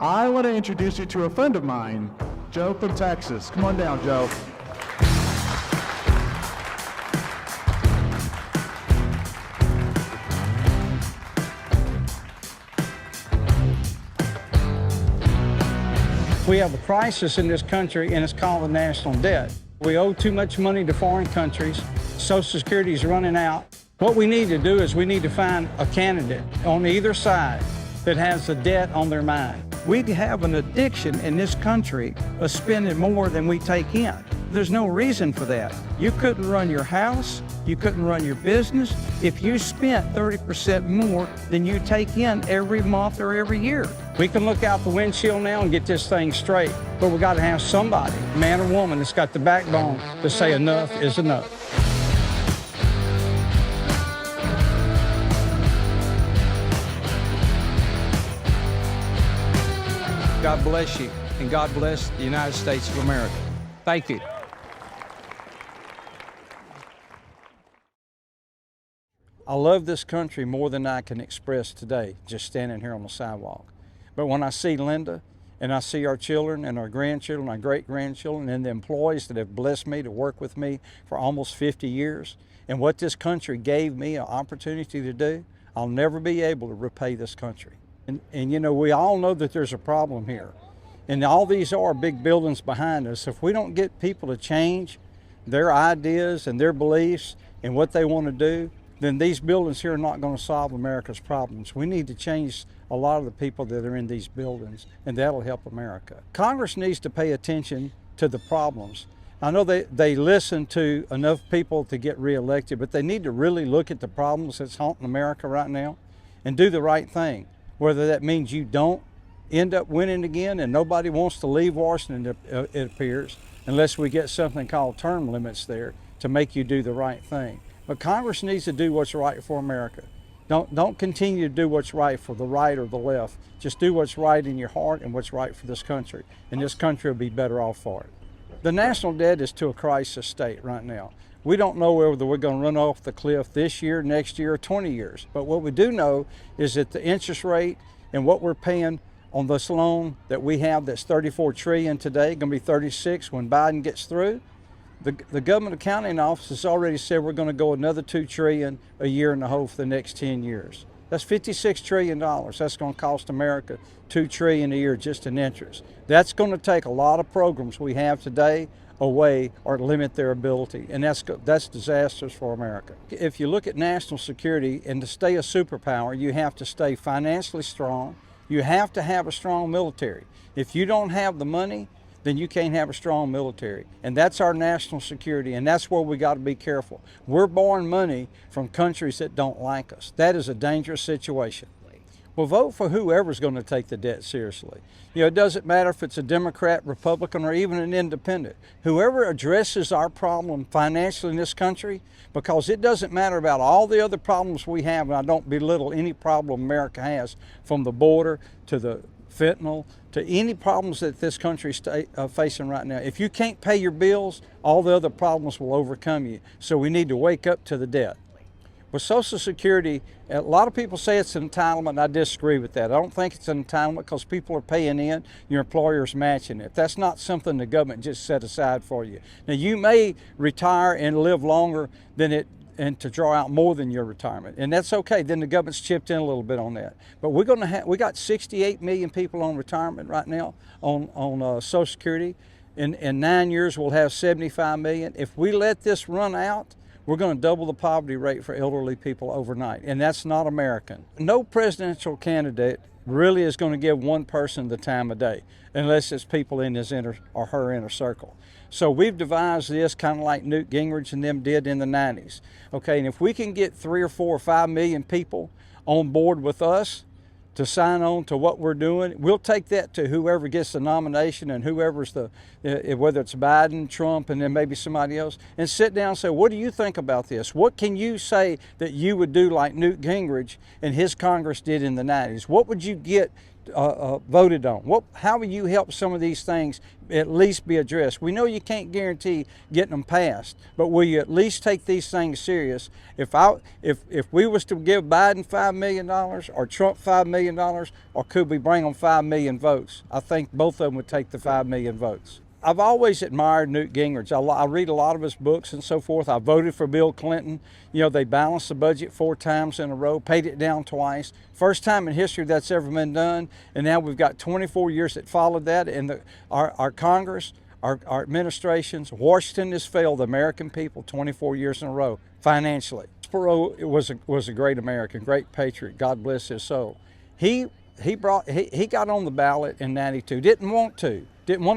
I want to introduce you to a friend of mine, Joe from Texas. Come on down, Joe. We have a crisis in this country, and it's called the national debt. We owe too much money to foreign countries. Social Security is running out. What we need to do is we need to find a candidate on either side that has the debt on their mind. We have an addiction in this country of spending more than we take in. There's no reason for that. You couldn't run your house, you couldn't run your business if you spent 30% more than you take in every month or every year. We can look out the windshield now and get this thing straight, but we got to have somebody, man or woman, that's got the backbone to say enough is enough. God bless you, and God bless the United States of America. Thank you. I love this country more than I can express today, just standing here on the sidewalk. But when I see Linda, and I see our children and our grandchildren, our great-grandchildren, and the employees that have blessed me to work with me for almost 50 years, and what this country gave me an opportunity to do, I'll never be able to repay this country. And you know, we all know that there's a problem here. And all these are big buildings behind us. If we don't get people to change their ideas and their beliefs and what they want to do, then these buildings here are not going to solve America's problems. We need to change a lot of the people that are in these buildings, and that'll help America. Congress needs to pay attention to the problems. I know they listen to enough people to get reelected, but they need to really look at the problems that's haunting America right now and do the right thing. Whether that means you don't end up winning again, and nobody wants to leave Washington, it appears, unless we get something called term limits there to make you do the right thing. But Congress needs to do what's right for America. Don't continue to do what's right for the right or the left. Just do what's right in your heart and what's right for this country, and this country will be better off for it. The national debt is to a crisis state right now. We don't know whether we're going to run off the cliff this year, next year, or 20 years. But what we do know is that the interest rate and what we're paying on this loan that we have that's $34 trillion today, going to be 36 when Biden gets through. The government accounting office has already said we're going to go another $2 trillion a year in the hole for the next 10 years. That's $56 trillion. That's going to cost America $2 trillion a year just in interest. That's going to take a lot of programs we have today away or limit their ability, and that's disastrous for America. If you look at national security, and to stay a superpower, you have to stay financially strong. You have to have a strong military. If you don't have the money, then you can't have a strong military. And that's our national security, and that's where we got to be careful. We're borrowing money from countries that don't like us. That is a dangerous situation. Well, vote for whoever's going to take the debt seriously. You know, it doesn't matter if it's a Democrat, Republican, or even an independent. Whoever addresses our problem financially in this country, because it doesn't matter about all the other problems we have, and I don't belittle any problem America has, from the border to the fentanyl, to any problems that this country is facing right now. If you can't pay your bills, all the other problems will overcome you. So we need to wake up to the debt. With Social Security, a lot of people say it's an entitlement, and I disagree with that. I don't think it's an entitlement because people are paying in, your employer's matching it. That's not something the government just set aside for you. Now, you may retire and live longer than it, and to draw out more than your retirement, and that's okay. Then the government's chipped in a little bit on that. But we got 68 million people on retirement right now on Social Security. In 9 years, we'll have 75 million. If we let this run out, we're going to double the poverty rate for elderly people overnight, and that's not American. No presidential candidate really is going to give one person the time of day, unless it's people in his inner or her inner circle. So we've devised this kind of like Newt Gingrich and them did in the 90s. Okay, and if we can get 3 or 4 or 5 million people on board with us to sign on to what we're doing, we'll take that to whoever gets the nomination and whoever's whether it's Biden, Trump, and then maybe somebody else, and sit down and say, what do you think about this? What can you say that you would do like Newt Gingrich and his Congress did in the 90s? What would you get voted on. How will you help some of these things at least be addressed? We know you can't guarantee getting them passed, but will you at least take these things serious? If we was to give Biden $5 million or Trump $5 million, or could we bring them 5 million votes? I think both of them would take the 5 million votes. I've always admired Newt Gingrich. I read a lot of his books and so forth. I voted for Bill Clinton. You know, they balanced the budget 4 times in a row, paid it down twice. First time in history that's ever been done. And now we've got 24 years that followed that. And our Congress, our administrations, Washington has failed the American people 24 years in a row financially. Perot was a great American, great patriot. God bless his soul. He got on the ballot in '92. Didn't want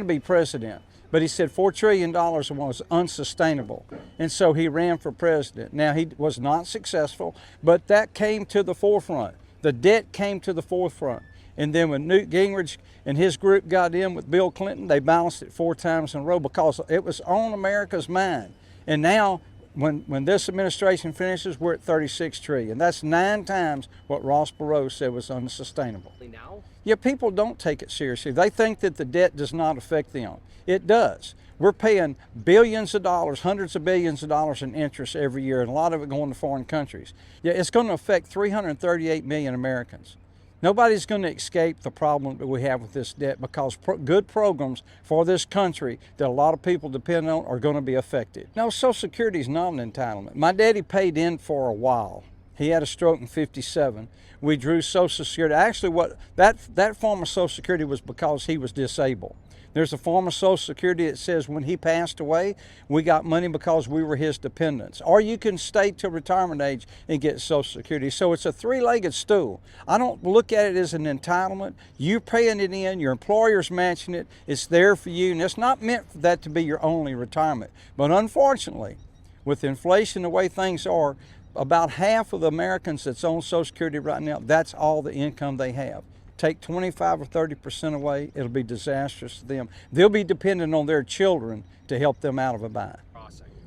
to be president, but he said $4 trillion was unsustainable, and so he ran for president. Now, he was not successful, but that came to the forefront. The debt came to the forefront. And then when Newt Gingrich and his group got in with Bill Clinton, they balanced it 4 times in a row because it was on America's mind. And now, when this administration finishes, we're at $36 trillion. That's 9 times what Ross Perot said was unsustainable. Now? Yeah, people don't take it seriously. They think that the debt does not affect them. It does. We're paying billions of dollars, hundreds of billions of dollars in interest every year, and a lot of it going to foreign countries. Yeah, it's going to affect 338 million Americans. Nobody's going to escape the problem that we have with this debt because good programs for this country that a lot of people depend on are going to be affected. No, Social Security is not an entitlement. My daddy paid in for a while. He had a stroke in '57. We drew Social Security. Actually, that form of Social Security was because he was disabled. There's a form of Social Security that says when he passed away, we got money because we were his dependents. Or you can stay till retirement age and get Social Security. So it's a 3-legged stool. I don't look at it as an entitlement. You're paying it in, your employer's matching it, it's there for you, and it's not meant for that to be your only retirement. But unfortunately, with inflation the way things are, about half of the Americans that's on Social Security right now, that's all the income they have. Take 25 or 30% away, it'll be disastrous to them. They'll be dependent on their children to help them out of a bind.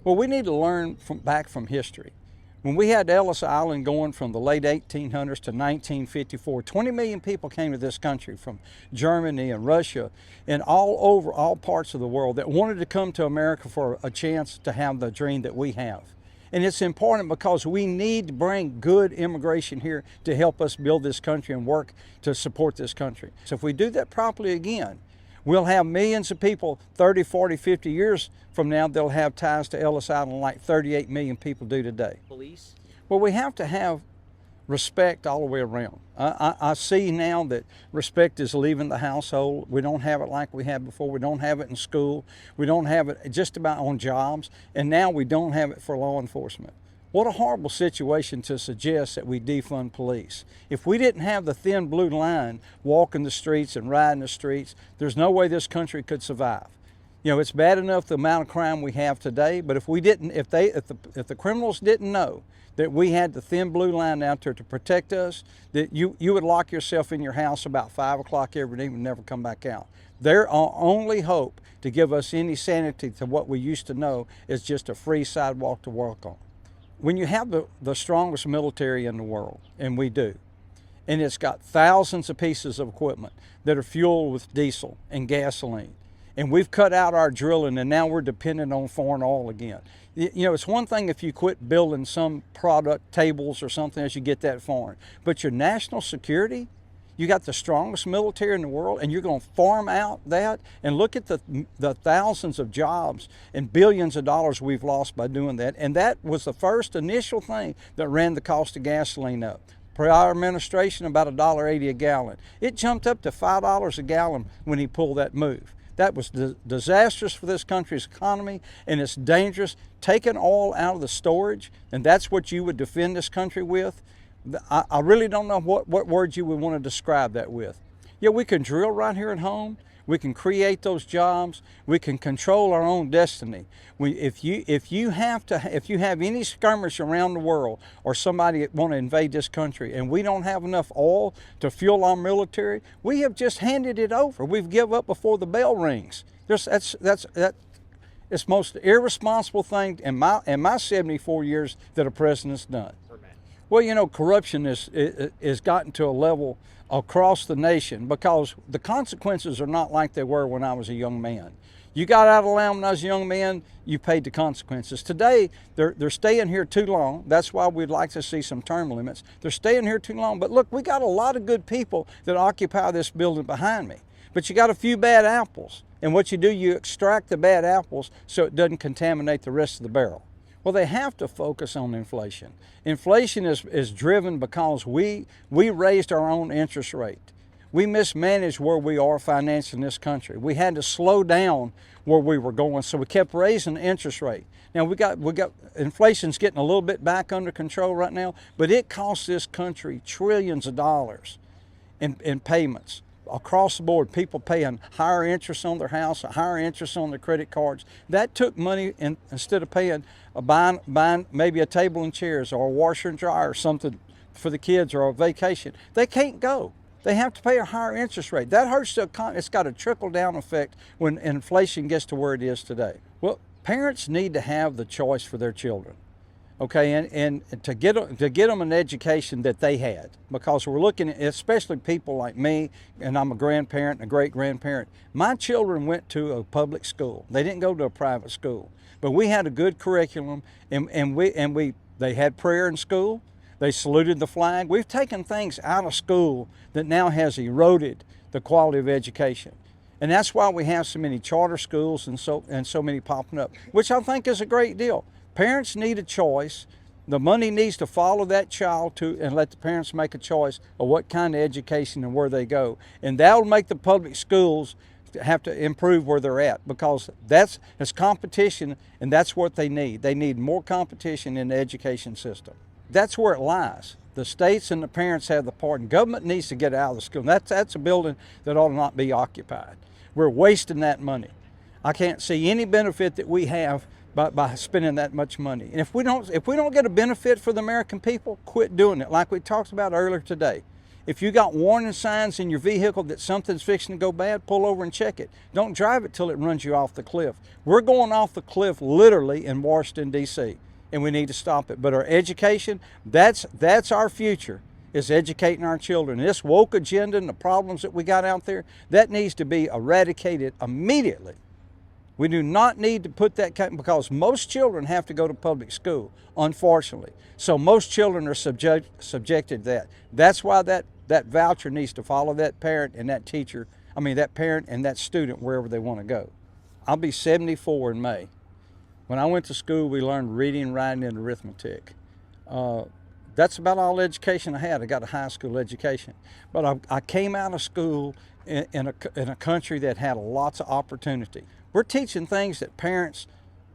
Well, we need to learn back from history. When we had Ellis Island going from the late 1800s to 1954, 20 million people came to this country from Germany and Russia and all parts of the world that wanted to come to America for a chance to have the dream that we have. And it's important because we need to bring good immigration here to help us build this country and work to support this country. So if we do that properly again, we'll have millions of people 30, 40, 50 years from now, they'll have ties to Ellis Island like 38 million people do today. Police? Well, we have to have respect all the way around. I see now that respect is leaving the household. We don't have it like we had before. We don't have it in school. We don't have it just about on jobs. And now we don't have it for law enforcement. What a horrible situation to suggest that we defund police. If we didn't have the thin blue line walking the streets and riding the streets, there's no way this country could survive. You know, it's bad enough the amount of crime we have today, but if the criminals didn't know that we had the thin blue line out there to protect us, that you would lock yourself in your house about 5 o'clock every day and never come back out. Their only hope to give us any sanity to what we used to know is just a free sidewalk to walk on. When you have the strongest military in the world, and we do, and it's got thousands of pieces of equipment that are fueled with diesel and gasoline, and we've cut out our drilling and now we're dependent on foreign oil again. You know, it's one thing if you quit building some product, tables or something as you get that foreign, but your national security, you got the strongest military in the world and you're going to farm out that, and look at the thousands of jobs and billions of dollars we've lost by doing that. And that was the first initial thing that ran the cost of gasoline up. Prior administration, about $1.80 a gallon. It jumped up to $5 a gallon when he pulled that move. That was disastrous for this country's economy, and it's dangerous. Taking oil out of the storage, and that's what you would defend this country with. I really don't know what words you would want to describe that with. Yeah, we can drill right here at home. We can create those jobs. We can control our own destiny. If you have any skirmish around the world or somebody that want to invade this country and we don't have enough oil to fuel our military, we have just handed it over. We've given up before the bell rings. It's the most irresponsible thing in my 74 years that a president's done. Well, you know, corruption is gotten to a level across the nation because the consequences are not like they were when I was a young man. You got out of line when I was a young man, you paid the consequences. Today, they're staying here too long. That's why we'd like to see some term limits. They're staying here too long. But look, we got a lot of good people that occupy this building behind me. But you got a few bad apples. And what you do, you extract the bad apples so it doesn't contaminate the rest of the barrel. Well, they have to focus on inflation. Inflation is driven because we raised our own interest rate. We mismanaged where we are financially in this country. We had to slow down where we were going, so we kept raising the interest rate. Now we got inflation's getting a little bit back under control right now, but it costs this country trillions of dollars in payments. Across the board, people paying higher interest on their house, higher interest on their credit cards. That took money instead of buying maybe a table and chairs or a washer and dryer or something for the kids or a vacation. They can't go. They have to pay a higher interest rate. That hurts the economy. It's got a trickle-down effect when inflation gets to where it is today. Well, parents need to have the choice for their children, okay, and to get them an education that they had, because we're looking at, especially people like me, and I'm a grandparent and a great-grandparent. My children went to a public school. They didn't go to a private school, but we had a good curriculum, and they had prayer in school. They saluted the flag. We've taken things out of school that now has eroded the quality of education. And that's why we have so many charter schools and so many popping up, which I think is a great deal. Parents need a choice. The money needs to follow that child and let the parents make a choice of what kind of education and where they go. And that'll make the public schools have to improve where they're at, because it's competition, and that's what they need. They need more competition in the education system. That's where it lies. The states and the parents have the part, and government needs to get out of the school. That's a building that ought to not be occupied. We're wasting that money. I can't see any benefit that we have by spending that much money. And if we don't get a benefit for the American people, quit doing it. Like we talked about earlier today. If you got warning signs in your vehicle that something's fixing to go bad, pull over and check it. Don't drive it till it runs you off the cliff. We're going off the cliff literally in Washington, D.C., and we need to stop it. But our education, that's our future, is educating our children. This woke agenda and the problems that we got out there, that needs to be eradicated immediately. We do not need to put that, because most children have to go to public school, unfortunately. So most children are subjected to that. That's why that voucher needs to follow that parent and that teacher, that parent and that student wherever they want to go. I'll be 74 in May. When I went to school, we learned reading, writing, and arithmetic. That's about all education I had. I got a high school education. But I came out of school in a country that had lots of opportunity. We're teaching things that parents,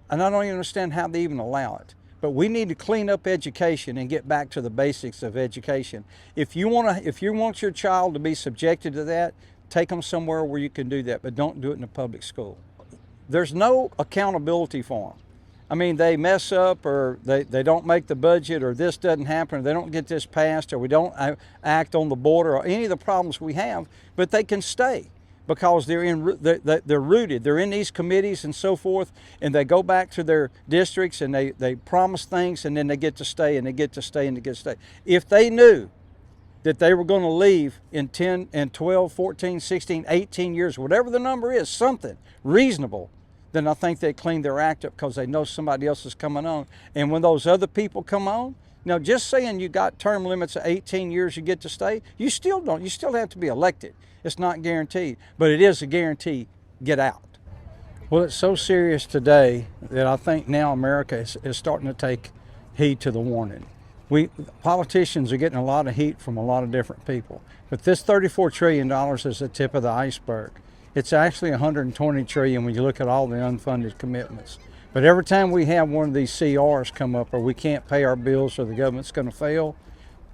and I don't even understand how they even allow it. But we need to clean up education and get back to the basics of education. If you want your child to be subjected to that, take them somewhere where you can do that, but don't do it in a public school. There's no accountability for them. They mess up, or they don't make the budget, or this doesn't happen, or they don't get this passed, or we don't act on the border, or any of the problems we have, but they can stay because they're rooted. They're in these committees and so forth, and they go back to their districts and they promise things, and then they get to stay, and they get to stay, and they get to stay. If they knew that they were going to leave in 10 and 12, 14, 16, 18 years, whatever the number is, something reasonable, then I think they clean their act up because they know somebody else is coming on. And when those other people come on, now just saying you got term limits of 18 years you get to stay, you still don't. You still have to be elected. It's not guaranteed, but it is a guarantee, get out. Well, it's so serious today that I think now America is starting to take heed to the warning. Politicians are getting a lot of heat from a lot of different people, but this $34 trillion is the tip of the iceberg. It's actually $120 trillion when you look at all the unfunded commitments. But every time we have one of these CRs come up, or we can't pay our bills, or the government's going to fail,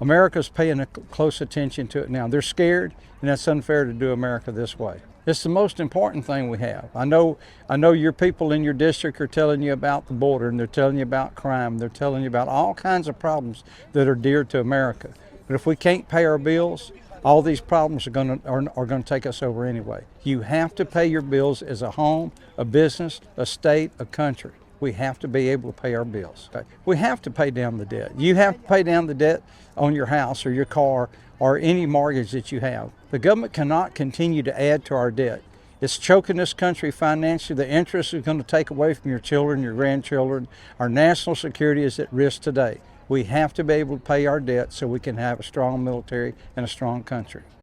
America's paying close attention to it now. They're scared, and that's unfair to do America this way. It's the most important thing we have. I know your people in your district are telling you about the border, and they're telling you about crime. They're telling you about all kinds of problems that are dear to America. But if we can't pay our bills, all these problems are going to take us over anyway. You have to pay your bills as a home, a business, a state, a country. we have to be able to pay our bills. Okay? We have to pay down the debt. You have to pay down the debt on your house or your car or any mortgage that you have. The government cannot continue to add to our debt. It's choking this country financially. The interest is going to take away from your children, your grandchildren. Our national security is at risk today. We have to be able to pay our debt so we can have a strong military and a strong country.